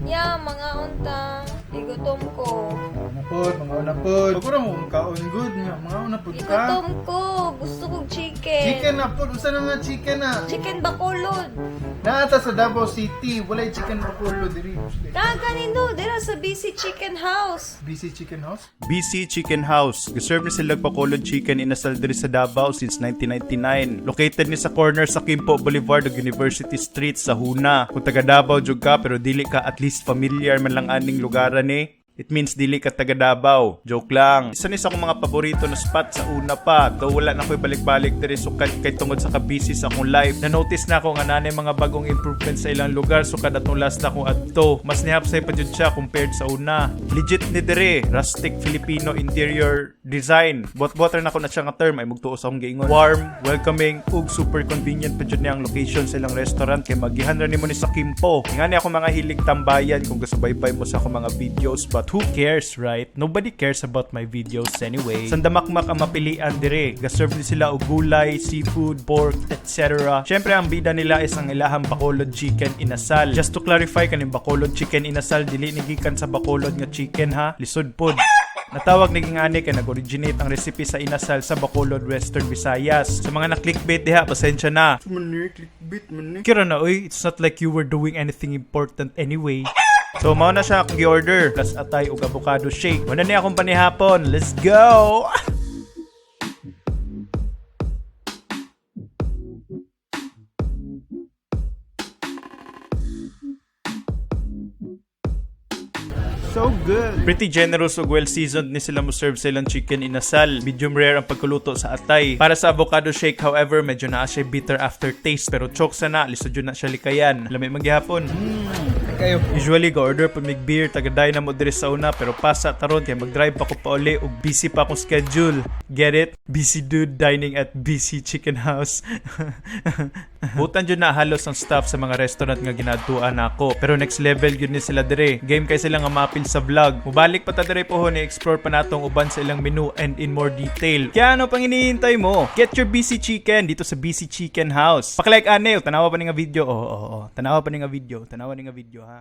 Ya, mga unta. Igutom ko. Mga unapod. Pagkura mo kung kaon good nga. Mga unapod ka. Igutom ko. Gusto kong chicken. Chicken na po. Usa na nga chicken na. Chicken bakulod. Naata sa Davao City. Walay chicken bakulo diri. Kaganino, dira sa BC Chicken House. BC Chicken House? BC Chicken House. Giserve ni sila bacolod chicken inasal diri sa Davao since 1999. Located ni sa corner sa Quimpo Boulevard ug University Street sa Huna. Kung taga Davao jud ka pero dili ka at least familiar man lang aning lugaran ni, it means dili ka taga Davao. Joke lang. Isa ni sa akong mga paborito na spot sa una pa. Though wala na ko'y balik-balik diri sukad kay tungod sa kabisi sa akong life. Na-notice na ako nga nanay mga bagong improvements sa ilang lugar sukad atong last na akong adto. Mas nihapsay pa jud siya compared sa una. Legit ni dire, rustic Filipino interior design. Bot-botter na ko na siya nga term ay mugtuo sa akong giingon. Warm, welcoming, ug super convenient pa jud niya ang location sa ilang restaurant kay magihan ra nimo ni sa Kimpo. Ngani ako mga hilig tambayan kung gasubaybay mo sa akong mga videos, but who cares, right? Nobody cares about my videos anyway. Sandamakmak ang mapilian dire. Gaserve ni sila og gulay, seafood, pork, etc. Syempre ang bida nila is ang ilahang bacolod chicken inasal. Just to clarify, kaning bacolod chicken inasal dili nigikan sa bacolod nga chicken ha, lisod pod. Natawag naging ani kay nag-originate ang recipe sa inasal sa Bacolod, Western Visayas. Sa mga na-clickbait diha, pasensya na. Mani, clickbait mani. Kira na, uy, it's not like you were doing anything important anyway. So, mao na siya akong gi-order. Plus atay ug avocado shake. Wala niya akong panihapon. Let's go! So good. Pretty generous ug well-seasoned ni sila mo serve sa ilang chicken inasal. Medium rare ang pagkuluto sa atay. Para sa avocado shake, however, medyo naa siya bitter aftertaste. Pero chokes na, lisod yun na siya likayan. Lamay maghihapon. Kayo. Usually, ga-order pa mig beer, tagaday na mo diri sa una, pero pasa taron kaya mag-drive pa ko pa uli ug busy pa akong schedule. Get it? Busy dude dining at BC Chicken House. Butan dyan na halos ang staff sa mga restaurant nga ginadtuan ako. Pero next level yun ni sila dire. Game kay sila nga mapil sa vlog. Mubalik pa ta dire po ni-explore pa natong uban sa ilang menu and in more detail. Kaya ano pang hinihintay mo? Get your BC Chicken dito sa BC Chicken House. Pakilike ane, tanawa pa ni nga video. Tanawa pa ni nga video. Tanawa ni nga video ha.